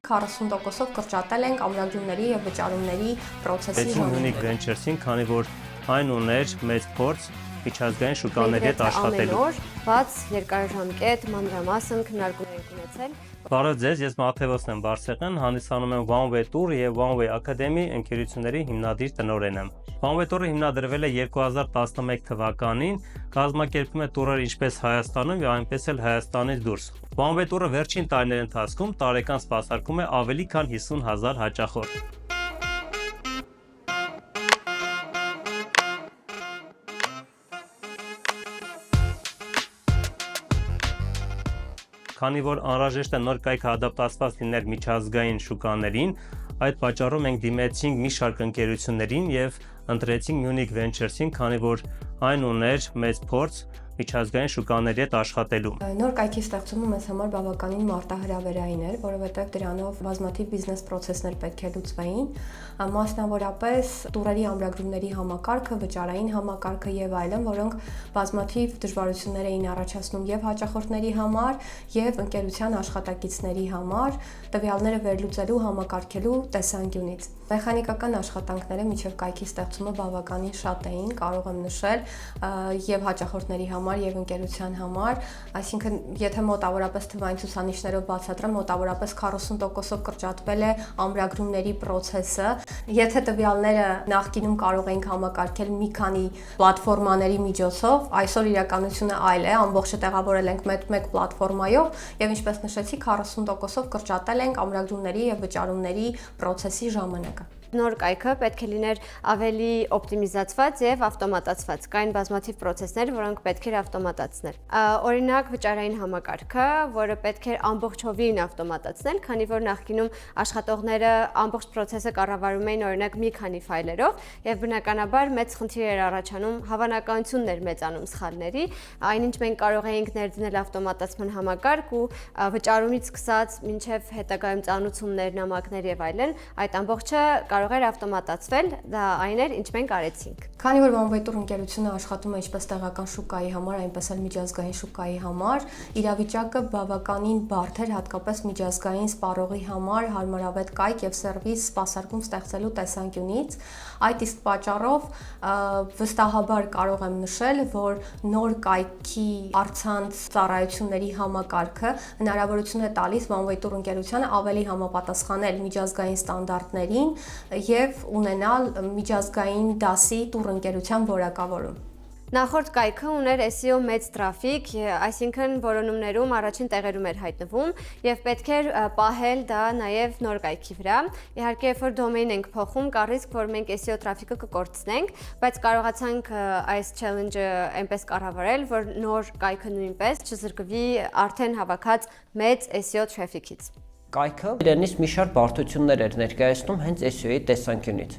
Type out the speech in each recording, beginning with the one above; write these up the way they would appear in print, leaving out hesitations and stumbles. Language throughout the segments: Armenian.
40%-ով կրճատել ենք ամրագրումների եւ վճարումների process-ի ժամանակ։ Unique Ventures-ին, քանի որ այն ուներ մեծ փորձ միջազգային շուկաների հետ աշխատելու։ Ամեն օր բաց երկարաժամկետ մանրամասն քննարկումներ ենք ունեցել։ Բարև ձեզ, ես Մաթեոսն եմ Բարսեղեն, հանդիսանում եմ One Way Tour եւ One Way Academy ընկերությունների հիմնադիր տնօրեն եմ։ One Way Tour-ը հիմնադրվել է 2011 թվականին, կազմակերպում է տուրեր ինչպես Հայաստանում եւ այնպես էլ Հայաստանից դուրս։ One Way Tour-ը վերջին տարիների ընթացքում տարեկան սպասարկում է ավելի քան 50,000 հաճախորդ։ Քանի որ անհրաժեշտ է նոր կայքը ադապտացված լինել միջազգային շուկաներին, այդ պատճառով մենք դիմեցինք մի շարք ընկերություններին եւ ընտրեցինք Unique Ventures-ին, քանի որ այն ուներ մեծ փորձ միջազգային շուկաների հետ աշխատելու։ Նոր կայքի ստեղծումը մեզ համար բավականին մարտահրավերային էր, որովհետև դրանով բազմաթիվ բիզնես process-ներ պետք է լուծվեին, մասնավորապես տուրերի ամրագրումների համակարգը, վճարային համակարգը եւ այլն, որոնք բազմաթիվ դժվարություններ էին առաջացնում եւ հաճախորդների համար, եւ ընկերության աշխատակիցների համար, տվյալները վերլուծելու, համակարգելու տեսանկյունից։ Մեխանիկական աշխատանքները մինչև կայքի ստեղծումը բավականին շատ էին, կարող եմ նշել, եւ հաճախորդների համար եւ ընկերության համար, այսինքն եթե մոտավորապես թվային ցուցանիշներով բացատրեմ, մոտավորապես 40%-ով կրճատվել է ամրագրումների process-ը։ Եթե տվյալները նախկինում կարող էինք համակարգել մի քանի պլատֆորմաների միջոցով, այսօր իրականությունը այլ է, ամբողջը տեղավորել ենք մեկ պլատֆորմայով եւ ինչպես նշեցի 40%-ով կրճատել ենք ամրագրումների եւ վճարումների process-ի ժամանակը։ Նոր կայքը պետք է լիներ ավելի օպտիմիզացված եւ ավտոմատացված։ Կային բազմաթիվ process-ներ, որոնք պետք էր ավտոմատացնել։ Օրինակ վճարային համակարգը, որը պետք էր ամբողջովին ավտոմատացնել, քանի որ նախկինում աշխատողները ամբողջ process-ը կառավարում էին օրինակ մի քանի ֆայլերով եւ բնականաբար մեծ խնդիր էր առաջանում, հավանականությունն էր մեծանում սխալների, այնինչ մենք կարող էինք ներդնել ավտոմատացման համակարգ ու վճարումից սկսած մինչեւ հետագայում ծանուցումներ, նամակներ եւ այլն, այդ ամբողջը կարող էր ավտոմատացվել, դա այն էր, ինչ մենք արեցինք։ Քանի որ One Way Tour ընկերությունը աշխատում է ինչպես տեղական շուկայի համար, այնպես էլ միջազգային շուկայի համար, իրավիճակը բավականին բարդ էր, հատկապես միջազգային սպառողի համար հարմարավետ կայք եւ սերվիս սպասարկում ստեղծելու տեսանկյունից։ Այդ իսկ պատճառով վստահաբար կարող եմ նշել, որ նոր կայքի առցանց ծառայությունների համակարգը հնարավորություն է տալիս One Way Tour ընկերությանը ավելի համապատասխանել միջազգային ստանդարտներին եւ ունենալ միջազգային դասի տուրընկերության որակավորում։ Նախորդ կայքը ուներ SEO մեծ տրաֆիկ, այսինքն որոնումներում առաջին տեղերում էր հայտնվում եւ պետք էր պահել դա նաեւ նոր կայքի վրա։ Իհարկե, երբ որ դոմեյն ենք փոխում, կա ռիսկ, որ մենք SEO տրաֆիկը կկորցնենք, բայց կարողացանք այս challenge-ը այնպես կառավարել, որ նոր կայքը նույնպես չզրկվի արդեն հավաքած մեծ SEO տրաֆիկից։ Կայքը իրենից մի շարք բարդություններ էր ներկայացնում հենց SEO-ի տեսանկյունից։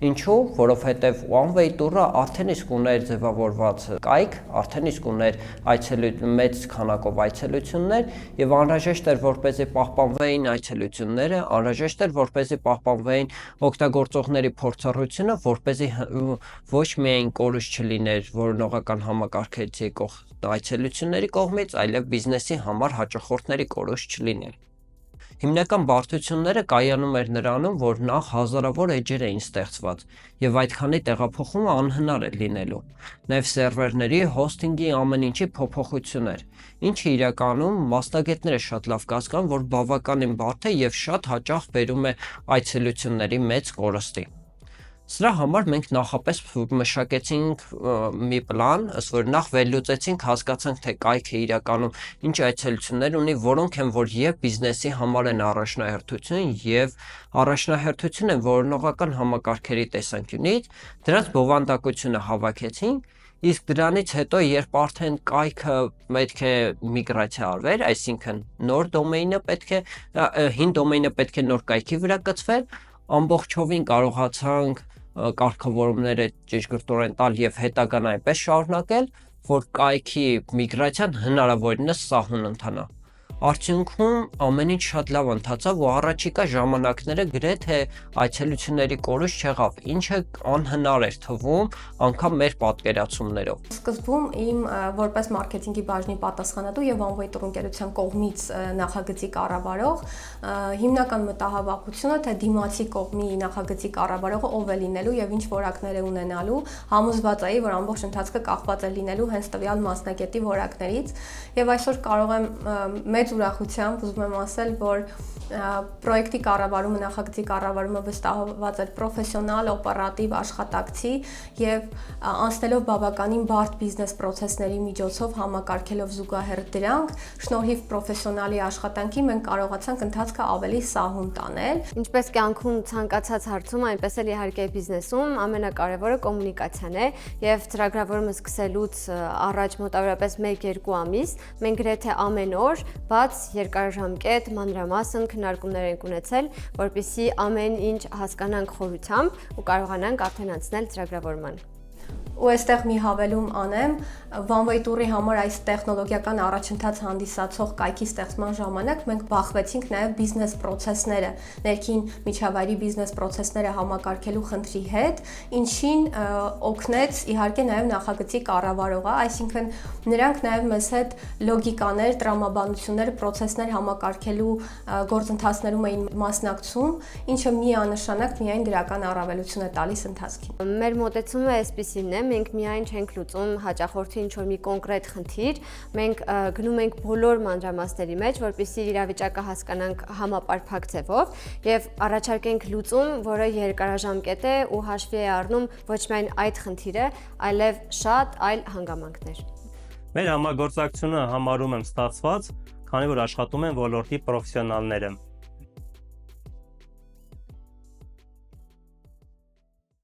Ինչու՞, որովհետև One Way Tour-ը արդեն իսկ ուներ ձևավորված կայք, արդեն իսկ ուներ մեծ քանակով այցելություններ եւ անհրաժեշտ էր որպեսզի պահպանվեին այցելությունները, անհրաժեշտ էր որպեսզի պահպանվեին օգտագործողների փորձառությունը, որպեսզի ոչ միայն կորուստ չլիներ որոնողական համակարգեցի այցելությունների կողմից, այլև բիզնեսի համար հաճախորդների կորուստ չլիներ։ Հիմնական բարդությունները կայանում էր նրանում, որ նախ հազարավոր էջեր էին ստեղծված եւ այդքանի տեղափոխումը անհնար է լինելու։ Նաեւ սերվերների, հոսթինգի ամեն ինչի փոփոխություն էր, ինչը իրականում մասնագետները շատ լավ կհասկանան, որ բավականին բարդ է եւ շատ հաճախ բերում է այցելությունների մեծ կորստի։ Սրա համար մենք նախապես մշակեցինք մի պլան, ըստ որ նախ վերլուծեցինք, հասկացանք, թե կայքը իրականում ինչ այցելություններ ունի, որոնք են, որ եւ բիզնեսի համար են առաջնահերթություն եւ առաջնահերթություն են որոնողական համակարգերի տեսանկյունից, դրանց բովանդակությունը հավաքեցինք, իսկ դրանից հետո, երբ արդեն կայքը պետք է միգրացիա արվեր, այսինքն նոր դոմեյնը հին դոմեյնը պետք է նոր կայքի վրա կցվեր, ամբողջովին կարողացանք կարգավորումները ճշգրտորեն տալ եւ հետագան այնպես շարունակել, որ կայքի միգրացիան հնարավորինս սահուն ընթանա։ Արդյունքում ամեն ինչ շատ լավ ընթացավ ու առաջիկա ժամանակները գրեթե այցելությունների կորուս չեղավ, ինչը անհնար էր թվում անգամ մեր պատկերացումներով։ Սկզբում իմ որպես մարքեթինգի բաժնի պատասխանատու եւ One Way Tour ընկերության կողմից նախագծի կառավարող հիմնական մտահավաքությունը, թե դիմացի կողմի նախագծի կառավարողը ով է լինելու եւ ինչ որակներ է ունենալու, համոզված էի, որ ամբողջ ընթացքը կախված է լինելու հենց տվյալ մասնագետի որակներից եւ այսօր կարող եմ մեծ ուրախությամբ ուզում եմ ասել, որ պրոյեկտի կառավարումը, նախագծի կառավարումը վստահված էր պրոֆեսիոնալ, օպերատիվ աշխատակցի եւ անցնելով բավականին բարդ բիզնես process-ների միջոցով համակարգելով զուգահեռ դրանք, շնորհիվ պրոֆեսիոնալի աշխատանքի մենք կարողացանք ընթացքը ավելի սահուն տանել։ Ինչպես կյանքում ցանկացած հարցում, այնպես էլ իհարկե բիզնեսում ամենակարևորը կոմունիկացիան է եւ ծրագրավորումը սկսելուց առաջ մոտավորապես 1-2 ամիս մենք գրեթե ամեն օր բաց երկարաժամկետ մանրամասն քննարկումներ ենք ունեցել, որպեսզի ամեն ինչ հասկանանք խորությամբ ու կարողանանք արդեն անցնել ծրագրավորման։ Ու այստեղ մի հավելում անեմ, One Way Tour-ի համար այս տեխնոլոգիական առաջընթաց հանդիսացող կայքի ստեղծման ժամանակ մենք բախվեցինք նաև բիզնես process-ները, ներքին միջավայրի բիզնես process-ները համակարգելու խնդրի հետ, ինչին օգնեց իհարկե նաև նախագծի կառավարողը, այսինքն նրանք նաև մեզ հետ լոգիկաներ, տրամաբանություններ, process-ներ համակարգելու գործընթացներում էին մասնակցում, ինչը միանշանակ միայն դրական առավելություն է տալիս ընթացքին։ Մեր մոտեցումը այսպիսին է, մենք միայն չենք լուծում հաճախորդի ինչ-որ մի կոնկրետ խնդիր, մենք գնում ենք բոլոր մանրամասների մեջ, որպեսզի իրավիճակը հասկանանք համապարփակ ձևով եւ առաջարկենք լուծում, որը երկարաժամկետ է ու հաշվի է առնում ոչ միայն այդ խնդիրը, այլև շատ այլ հանգամանքներ։ Մեր համագործակցությունը համարում եմ ստացված, քանի որ աշխատում են ոլորտի պրոֆեսիոնալները։